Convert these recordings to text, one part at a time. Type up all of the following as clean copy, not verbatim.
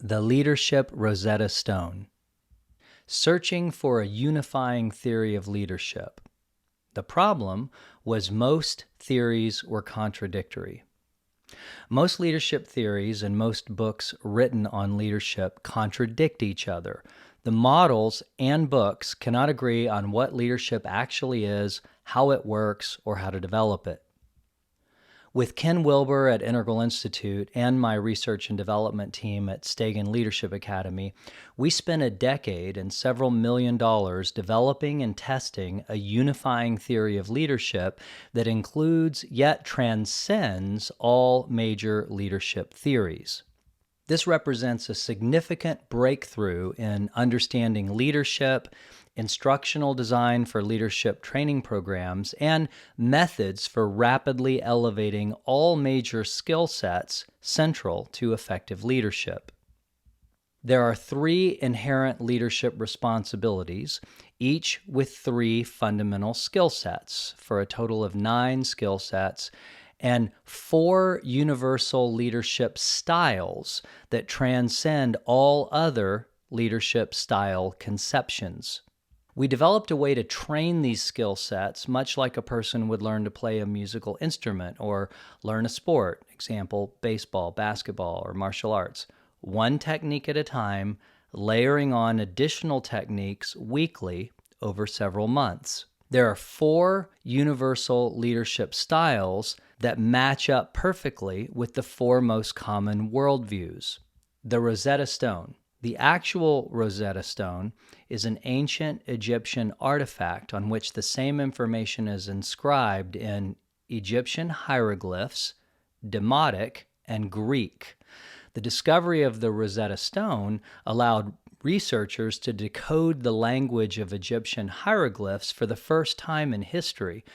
The Leadership Rosetta Stone. Searching for a unifying theory of leadership. The problem was most theories were contradictory. Most leadership theories and most books written on leadership contradict each other. The models and books cannot agree on what leadership actually is, how it works, or how to develop it. With Ken Wilber at Integral Institute and my research and development team at Stegen Leadership Academy, we spent a decade and several $1 million developing and testing a unifying theory of leadership that includes yet transcends all major leadership theories. This represents a significant breakthrough in understanding leadership, instructional design for leadership training programs, and methods for rapidly elevating all major skill sets central to effective leadership. There are 3 inherent leadership responsibilities, each with 3 fundamental skill sets, for a total of 9 skill sets, and 4 universal leadership styles that transcend all other leadership style conceptions. We developed a way to train these skill sets much like a person would learn to play a musical instrument or learn a sport, example, baseball, basketball, or martial arts, one technique at a time, layering on additional techniques weekly over several months. There are 4 universal leadership styles that match up perfectly with the 4 most common worldviews. The Rosetta Stone. The actual Rosetta Stone is an ancient Egyptian artifact on which the same information is inscribed in Egyptian hieroglyphs, Demotic, and Greek. The discovery of the Rosetta Stone allowed researchers to decode the language of Egyptian hieroglyphs for the first time in history.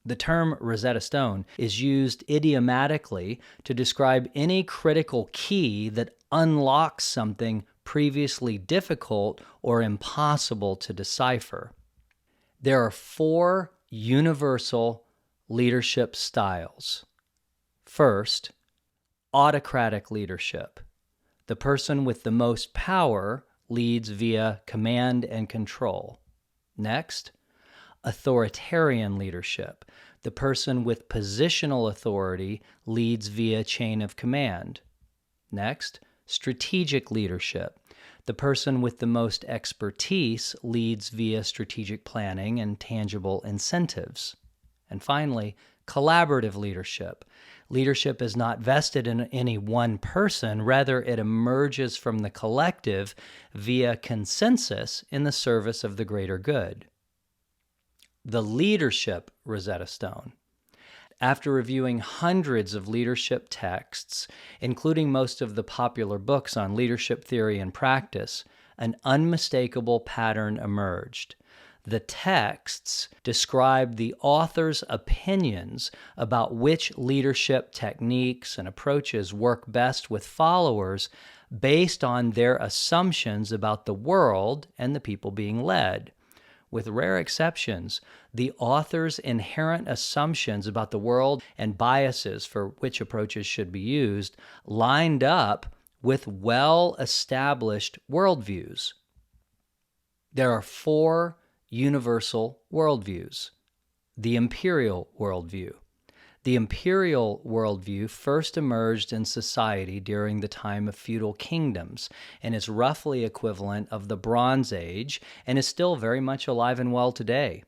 The term Rosetta Stone is used idiomatically to describe any critical key that unlocks something previously difficult or impossible to decipher. There are 4 universal leadership styles. First, autocratic leadership. The person with the most power leads via command and control. Next, authoritarian leadership. The person with positional authority leads via chain of command. Next, strategic leadership. The person with the most expertise leads via strategic planning and tangible incentives. And finally, collaborative leadership. Leadership is not vested in any one person, rather it emerges from the collective via consensus in the service of the greater good. The Leadership Rosetta Stone. After reviewing hundreds of leadership texts, including most of the popular books on leadership theory and practice, an unmistakable pattern emerged. The texts describe the author's opinions about which leadership techniques and approaches work best with followers based on their assumptions about the world and the people being led. With rare exceptions, the author's inherent assumptions about the world and biases for which approaches should be used lined up with well-established worldviews. There are 4 universal worldviews. The imperial worldview. The imperial worldview first emerged in society during the time of feudal kingdoms and is roughly equivalent of the Bronze Age and is still very much alive and well today.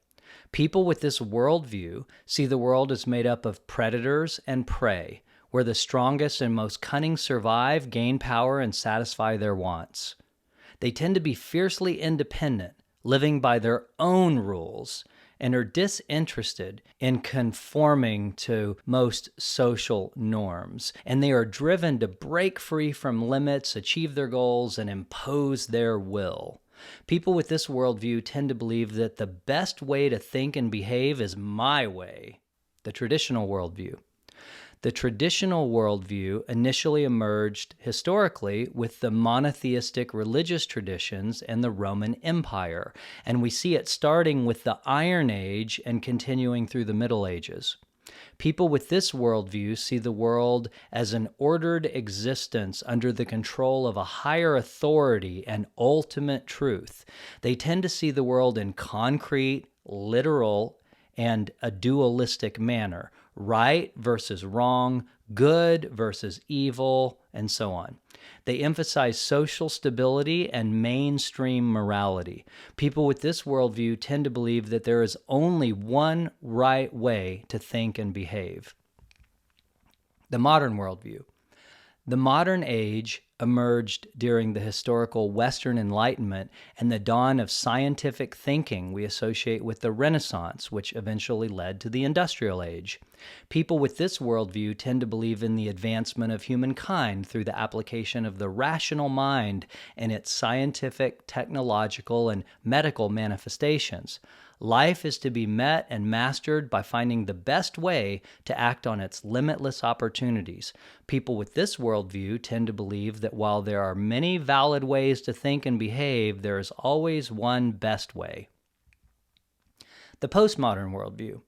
People with this worldview see the world as made up of predators and prey, where the strongest and most cunning survive, gain power, and satisfy their wants. They tend to be fiercely independent, living by their own rules, and are disinterested in conforming to most social norms, and they are driven to break free from limits, achieve their goals, and impose their will. People with this worldview tend to believe that the best way to think and behave is my way, the traditional worldview. The traditional worldview initially emerged historically with the monotheistic religious traditions and the Roman Empire, and we see it starting with the Iron Age and continuing through the Middle Ages. People with this worldview see the world as an ordered existence under the control of a higher authority and ultimate truth. They tend to see the world in concrete, literal, and a dualistic manner: right versus wrong, good versus evil, and so on. They emphasize social stability and mainstream morality. People with this worldview tend to believe that there is only one right way to think and behave. The modern worldview. The modern age emerged during the historical Western Enlightenment and the dawn of scientific thinking we associate with the Renaissance, which eventually led to the Industrial Age. People with this worldview tend to believe in the advancement of humankind through the application of the rational mind and its scientific, technological, and medical manifestations. Life is to be met and mastered by finding the best way to act on its limitless opportunities. People with this worldview tend to believe that while there are many valid ways to think and behave, there is always one best way. The postmodern worldview.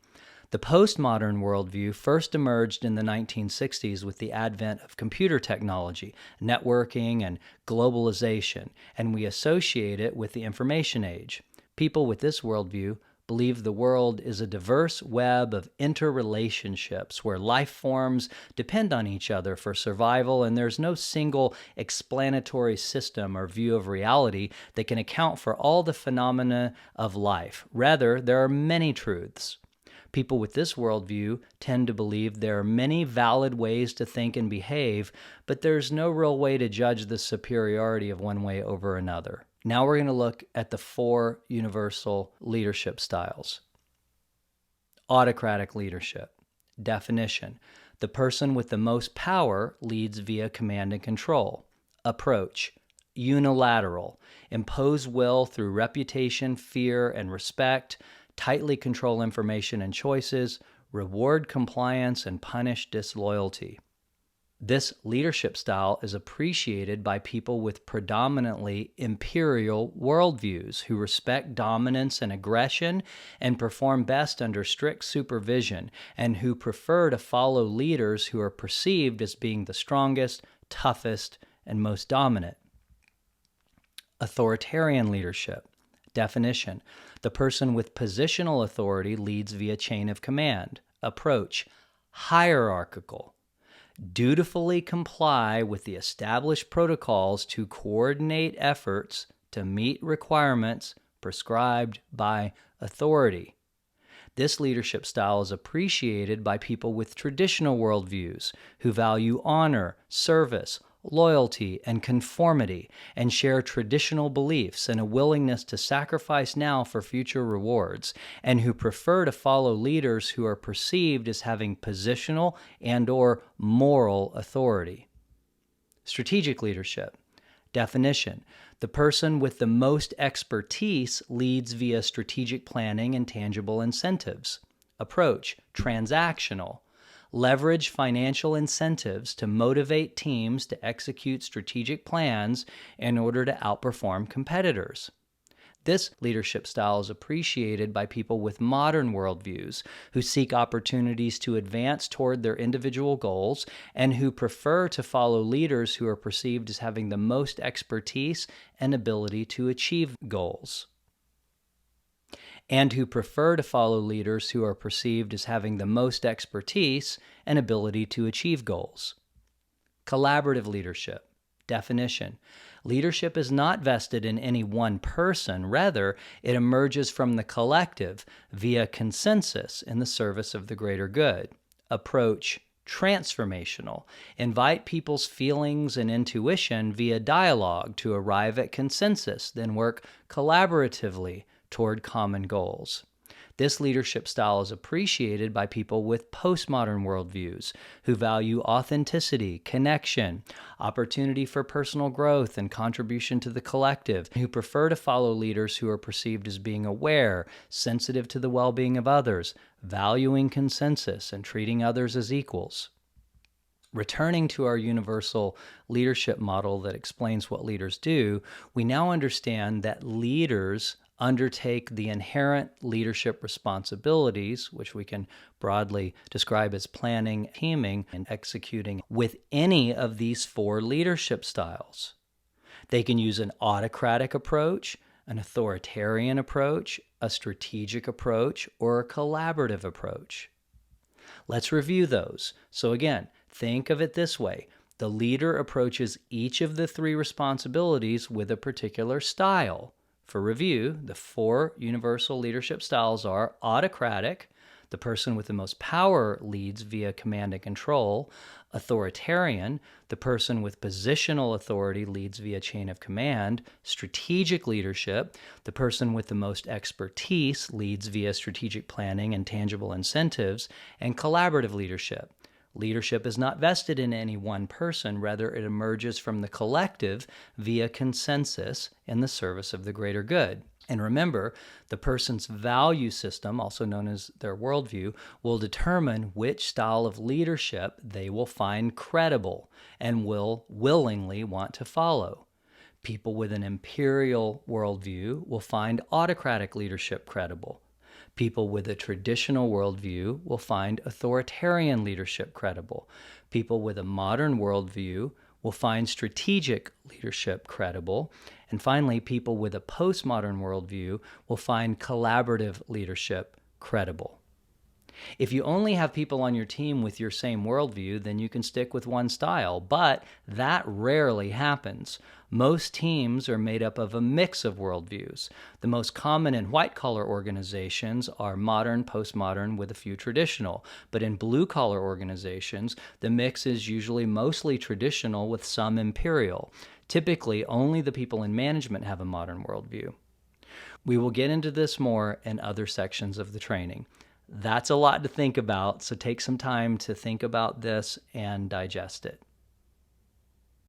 The postmodern worldview first emerged in the 1960s with the advent of computer technology, networking, and globalization, and we associate it with the information age. People with this worldview believe the world is a diverse web of interrelationships where life forms depend on each other for survival, and there's no single explanatory system or view of reality that can account for all the phenomena of life. Rather, there are many truths. People with this worldview tend to believe there are many valid ways to think and behave, but there's no real way to judge the superiority of one way over another. Now we're going to look at the 4 universal leadership styles. Autocratic leadership. Definition: the person with the most power leads via command and control. Approach: unilateral. Impose will through reputation, fear, and respect. Tightly control information and choices. Reward compliance and punish disloyalty. This leadership style is appreciated by people with predominantly imperial worldviews who respect dominance and aggression and perform best under strict supervision, and who prefer to follow leaders who are perceived as being the strongest, toughest, and most dominant. Authoritarian leadership. Definition: the person with positional authority leads via chain of command. Approach: hierarchical. Dutifully comply with the established protocols to coordinate efforts to meet requirements prescribed by authority. This leadership style is appreciated by people with traditional worldviews who value honor, service, loyalty, and conformity, and share traditional beliefs and a willingness to sacrifice now for future rewards, and who prefer to follow leaders who are perceived as having positional and/or moral authority. Strategic leadership. Definition: the person with the most expertise leads via strategic planning and tangible incentives. Approach: transactional. Leverage financial incentives to motivate teams to execute strategic plans in order to outperform competitors. This leadership style is appreciated by people with modern worldviews who seek opportunities to advance toward their individual goals and who prefer to follow leaders who are perceived as having the most expertise and ability to achieve goals. And who prefer to follow leaders who are perceived as having the most expertise and ability to achieve goals. Collaborative leadership. Definition: leadership is not vested in any one person. Rather, it emerges from the collective via consensus in the service of the greater good. Approach: transformational. Invite people's feelings and intuition via dialogue to arrive at consensus, then work collaboratively toward common goals. This leadership style is appreciated by people with postmodern worldviews who value authenticity, connection, opportunity for personal growth, and contribution to the collective, who prefer to follow leaders who are perceived as being aware, sensitive to the well-being of others, valuing consensus, and treating others as equals. Returning to our universal leadership model that explains what leaders do, we now understand that leaders undertake the inherent leadership responsibilities, which we can broadly describe as planning, teaming, and executing with any of these 4 leadership styles. They can use an autocratic approach, an authoritarian approach, a strategic approach, or a collaborative approach. Let's review those. So again, think of it this way. The leader approaches each of the 3 responsibilities with a particular style. For review, the 4 universal leadership styles are autocratic, the person with the most power leads via command and control; authoritarian, the person with positional authority leads via chain of command; strategic leadership, the person with the most expertise leads via strategic planning and tangible incentives; and collaborative leadership. Leadership is not vested in any one person, rather it emerges from the collective via consensus in the service of the greater good. And remember, the person's value system, also known as their worldview, will determine which style of leadership they will find credible and will willingly want to follow. People with an imperial worldview will find autocratic leadership credible. People with a traditional worldview will find authoritarian leadership credible. People with a modern worldview will find strategic leadership credible. And finally, people with a postmodern worldview will find collaborative leadership credible. If you only have people on your team with your same worldview, then you can stick with one style, but that rarely happens. Most teams are made up of a mix of worldviews. The most common in white-collar organizations are modern, postmodern, with a few traditional. But in blue-collar organizations, the mix is usually mostly traditional with some imperial. Typically, only the people in management have a modern worldview. We will get into this more in other sections of the training. That's a lot to think about, so take some time to think about this and digest it.